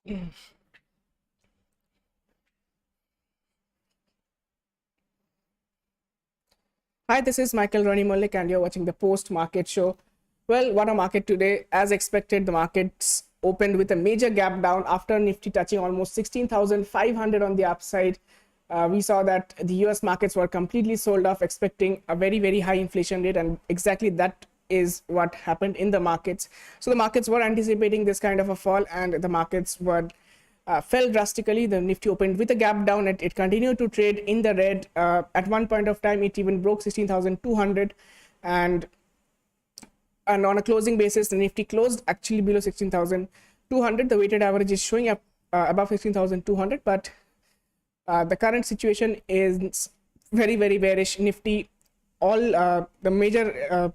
Hi, this is Michael Rony Mullick, and you're watching the post market show. Well, what a market today. As expected, the markets opened with a major gap down after Nifty touching almost 16,500 on the upside. We saw that the US markets were completely sold off, expecting a very, very high inflation rate, and exactly that is what happened in the markets. So the markets were anticipating this kind of a fall, and the markets were fell drastically. The Nifty opened with a gap down. It continued to trade in the red. At one point of time, it even broke 16,200, and on a closing basis, the Nifty closed actually below 16,200. The weighted average is showing up above 16,200, but the current situation is very, very bearish. Nifty, all the major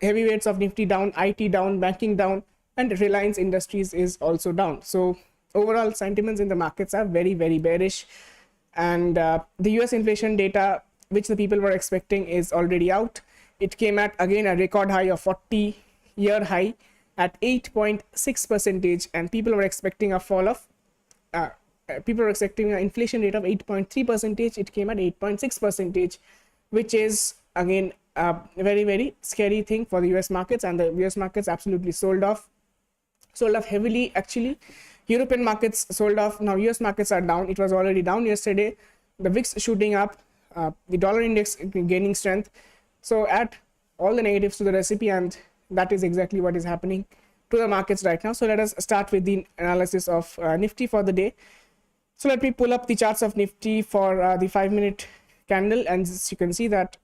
heavyweights of Nifty down, IT down, banking down, and Reliance Industries is also down. So overall sentiments in the markets are very, very bearish, and the US inflation data, which the people were expecting, is already out. It came at again a record high of 40-year high at 8.6%, and people were expecting a fall of people were expecting an inflation rate of 8.3%. It came at 8.6%, which is again a very, very scary thing for the US markets, and the US markets absolutely sold off heavily actually. European markets sold off. Now US markets are down. It was already down yesterday. The VIX shooting up, the dollar index gaining strength. So add all the negatives to the recipe, and that is exactly what is happening to the markets right now. So let us start with the analysis of Nifty for the day. So let me pull up the charts of Nifty for the 5-minute candle, and you can see that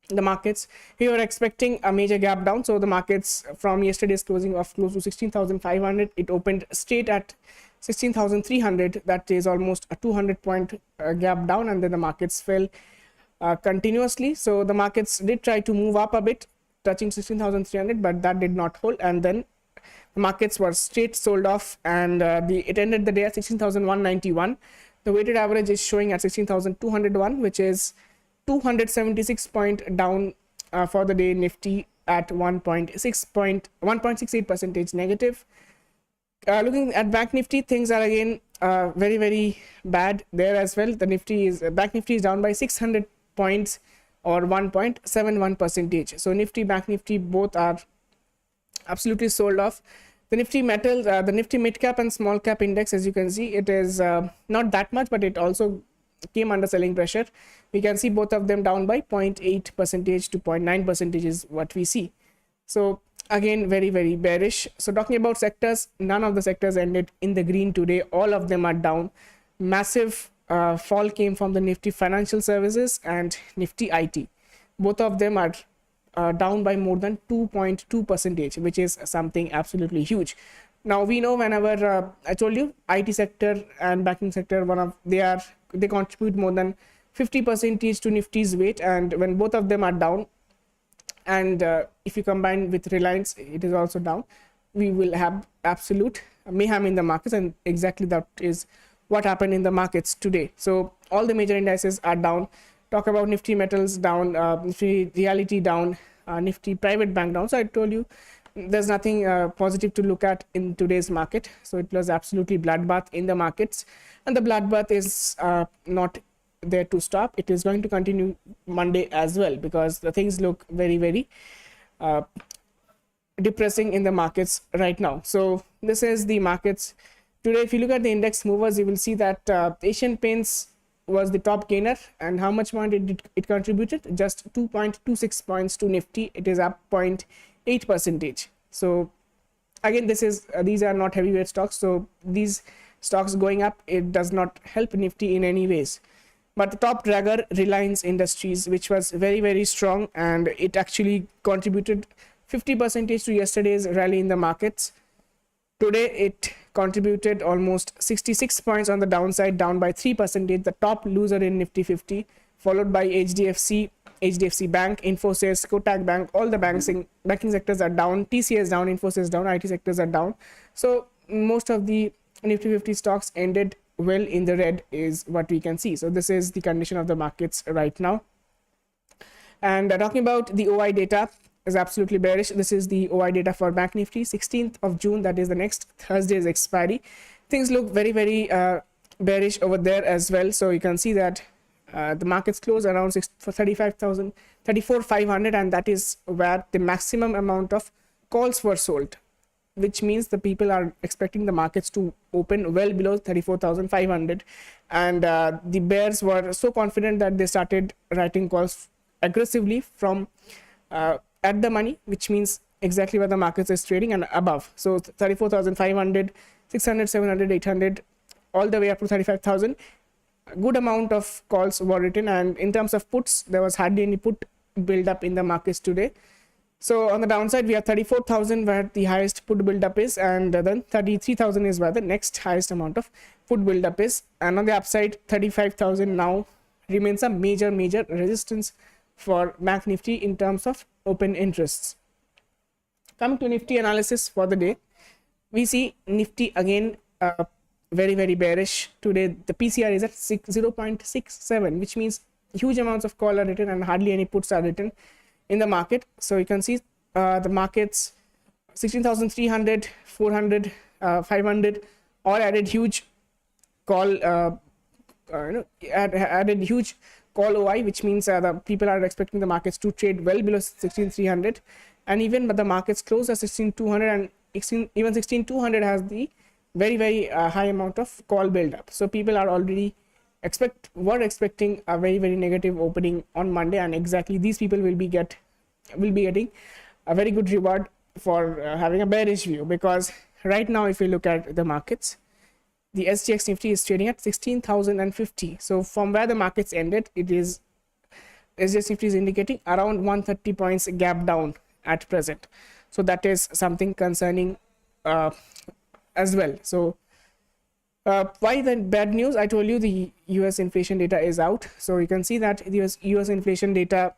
the markets, we were expecting a major gap down. So the markets from yesterday's closing of close to 16,500, it opened straight at 16,300. That is almost a 200-point gap down, and then the markets fell continuously. So the markets did try to move up a bit, touching 16,300, but that did not hold, and then the markets were straight sold off, and it ended the day at 16,191. The weighted average is showing at 16,201, which is 276 point down for the day. Nifty at 1.68% negative. Looking at Bank Nifty, things are again very, very bad there as well. The Bank Nifty is down by 600 points or 1.71%. So Nifty, Bank Nifty both are absolutely sold off. The Nifty metals, the Nifty mid cap and small cap index, as you can see, it is not that much, but it also came under selling pressure. We can see both of them down by 0.8% to 0.9% is what we see. So again, very, very bearish. So talking about sectors, none of the sectors ended in the green today. All of them are down. Massive fall came from the Nifty financial services and Nifty IT. Both of them are down by more than 2.2%, which is something absolutely huge. Now we know, whenever I told you IT sector and banking sector, they contribute more than 50% to Nifty's weight, and when both of them are down, and if you combine with Reliance, it is also down, we will have absolute mayhem in the markets, and exactly that is what happened in the markets today. So all the major indices are down. Talk about Nifty metals down, Nifty reality down, Nifty private bank down. So I told you there's nothing positive to look at in today's market. So it was absolutely bloodbath in the markets, and the bloodbath is not there to stop. It is going to continue Monday as well, because the things look very, very depressing in the markets right now. So this is the markets today. If you look at the index movers, you will see that Asian Paints was the top gainer, and how much point it contributed? Just 2.26 points to Nifty. It is up 0.8%. So again, these are not heavyweight stocks, so these stocks going up, it does not help Nifty in any ways. But the top dragger, Reliance Industries, which was very, very strong, and it actually contributed 50% to yesterday's rally in the markets. Today it contributed almost 66 points on the downside, down by 3%. The top loser in Nifty 50, followed by HDFC Bank, Infosys, Kotak Bank. All the banking sectors are down. TCS down, Infosys down, IT sectors are down. So most of the Nifty 50 stocks ended well in the red, is what we can see. So this is the condition of the markets right now. And talking about the OI data, is absolutely bearish. This is the OI data for Bank Nifty, 16th of June, that is the next Thursday's expiry. things look very bearish over there as well. So you can see that the markets close around 34,500, and that is where the maximum amount of calls were sold, which means the people are expecting the markets to open well below 34,500, and the bears were so confident that they started writing calls aggressively from at the money, which means exactly where the markets is trading and above. So 34,500, 600, 700, 800, all the way up to 35,000. A good amount of calls were written, and in terms of puts, there was hardly any put build up in the markets today. So on the downside, we have 34,000 where the highest put build up is, and then 33,000 is where the next highest amount of put build up is. And on the upside, 35,000 now remains a major resistance for Bank Nifty in terms of open interests. Coming to Nifty analysis for the day, we see Nifty again very bearish today. The PCR is at 0.67, which means huge amounts of call are written and hardly any puts are written in the market. So you can see the markets 16,300, 400, 500 all added huge call added huge call OI, which means the people are expecting the markets to trade well below 16,300, and even but the markets close at 16,200, and even 16,200 has the very high amount of call build up. So people are already expecting a very negative opening on Monday, and exactly these people will be getting a very good reward for having a bearish view, because right now if you look at the markets, the SGX Nifty is trading at 16,050. So from where the markets ended, it is SGX Nifty is indicating around 130 points gap down at present. So that is something concerning as well. So why the bad news? I told you the US inflation data is out. So you can see that the US inflation data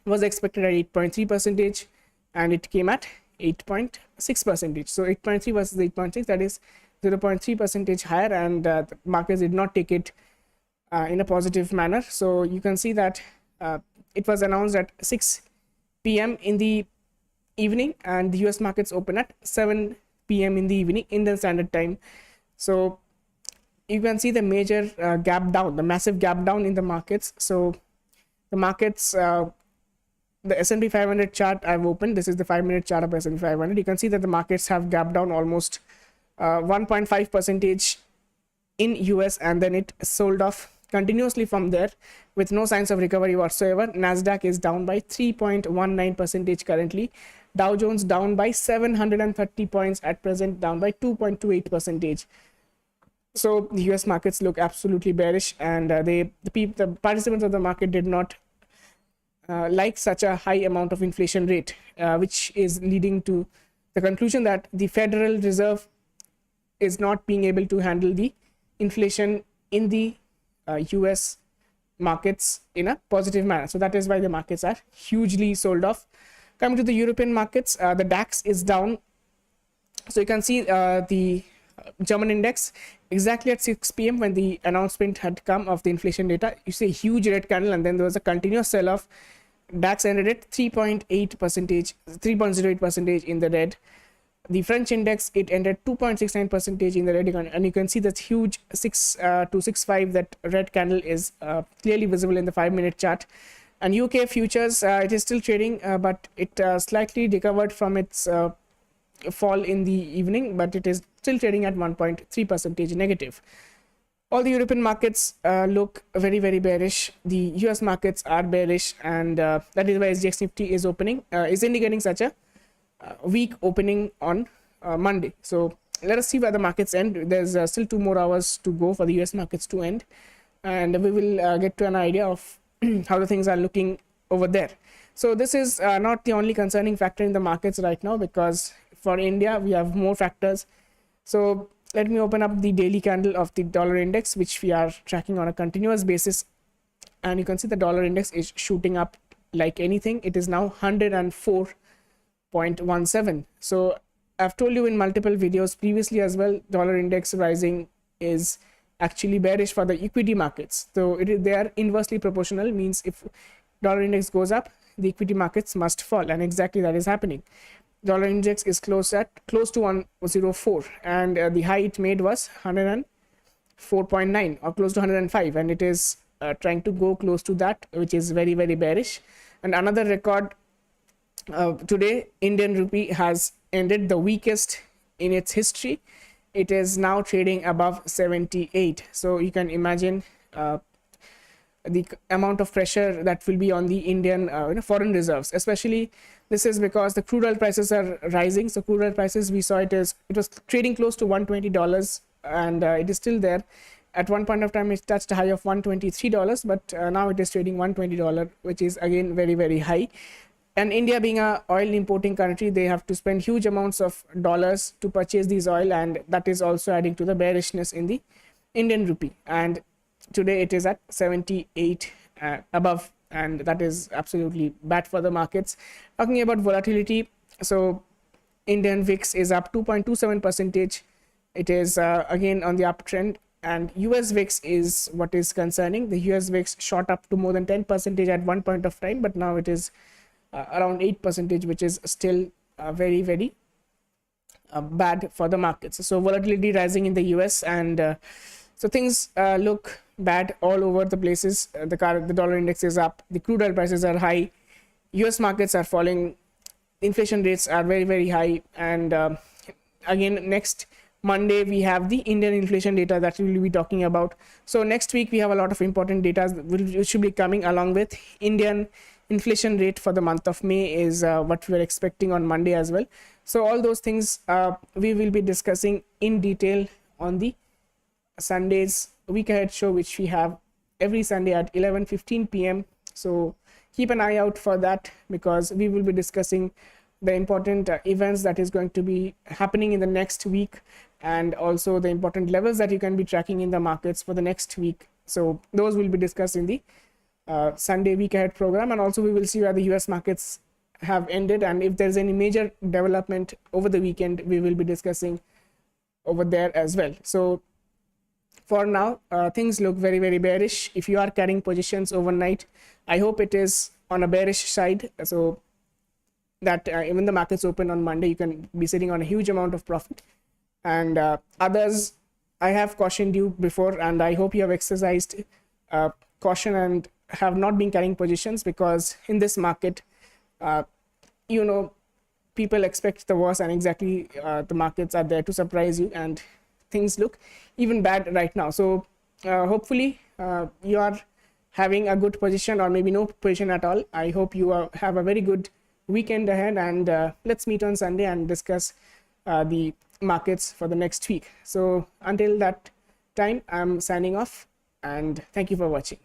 was expected at 8.3%, and it came at 8.6%. So 8.3 versus 8.6, that is 0.3% higher, and the markets did not take it in a positive manner. So you can see that it was announced at 6 p.m. in the evening, and the US markets open at 7 p.m. in the evening Indian Standard Time. So you can see the major gap down, the massive gap down in the markets. So the markets, the S&P 500 chart I've opened, this is the 5-minute chart of S&P 500. You can see that the markets have gapped down almost 1.5% in US, and then it sold off continuously from there with no signs of recovery whatsoever. Nasdaq is down by 3.19% currently. Dow Jones down by 730 points at present, down by 2.28%. So the US markets look absolutely bearish, and the participants of the market did not like such a high amount of inflation rate, which is leading to the conclusion that the Federal Reserve is not being able to handle the inflation in the US markets in a positive manner. So that is why the markets are hugely sold off. Coming to the European markets, the DAX is down. So you can see the German index exactly at 6 p.m. when the announcement had come of the inflation data. You see a huge red candle, and then there was a continuous sell-off. DAX ended at 3.08% in the red. The French index, it ended 2.69% in the red, and you can see that huge 6.265, that red candle is clearly visible in the 5-minute chart. And UK futures, it is still trading, but it slightly recovered from its fall in the evening, but it is still trading at 1.3% negative. All the European markets look very bearish. The US markets are bearish, and that is why SGX Nifty is indicating such a weak opening on Monday. So let us see where the markets end. There's still 2 more hours to go for the US markets to end, and we will get to an idea of how the things are looking over there. So this is not the only concerning factor in the markets right now, because for India we have more factors. So let me open up the daily candle of the dollar index, which we are tracking on a continuous basis, and you can see the dollar index is shooting up like anything. It is now 104.17. So I've told you in multiple videos previously as well, dollar index rising is actually bearish for the equity markets. So they are inversely proportional, means if dollar index goes up, the equity markets must fall, and exactly that is happening. dollar index is close to 104, and the high it made was 104.9 or close to 105, and it is trying to go close to that, which is very, very bearish. And another record today, Indian rupee has ended the weakest in its history. It is now trading above 78. So you can imagine the amount of pressure that will be on the Indian foreign reserves. Especially this is because the crude oil prices are rising. So crude oil prices, we saw it was trading close to $120, and it is still there. At one point of time, it touched a high of $123, but now it is trading $120, which is again very, very high. And India being a oil importing country, they have to spend huge amounts of dollars to purchase these oil, and that is also adding to the bearishness in the Indian rupee. And today it is at 78 above, and that is absolutely bad for the markets. Talking about volatility, so Indian VIX is up 2.27%. It is again on the uptrend. And US VIX is what is concerning. The US VIX shot up to more than 10% at one point of time, but now it is around 8%, which is still very, very bad for the markets. So volatility rising in the US, and so things look bad all over the places. The dollar index is up, the crude oil prices are high, US markets are falling, inflation rates are very, very high, and again next Monday we have the Indian inflation data that we will be talking about. So next week we have a lot of important data which should be coming along with Indian inflation rate for the month of May is what we are expecting on Monday as well. So all those things we will be discussing in detail on the Sunday's week ahead show, which we have every Sunday at 11:15 p.m. So keep an eye out for that, because we will be discussing the important events that is going to be happening in the next week, and also the important levels that you can be tracking in the markets for the next week. So those will be discussed in the Sunday week ahead program, and also we will see where the US markets have ended, and if there's any major development over the weekend, we will be discussing over there as well. So for now, things look very, very bearish. If you are carrying positions overnight, I hope it is on a bearish side, so that even the markets open on Monday, you can be sitting on a huge amount of profit. And others, I have cautioned you before, and I hope you have exercised caution and have not been carrying positions, because in this market, people expect the worst, and exactly the markets are there to surprise you, and things look even bad right now. So hopefully you are having a good position, or maybe no position at all. I hope you have a very good weekend ahead, and let's meet on Sunday and discuss the markets for the next week. So until that time, I'm signing off, and thank you for watching.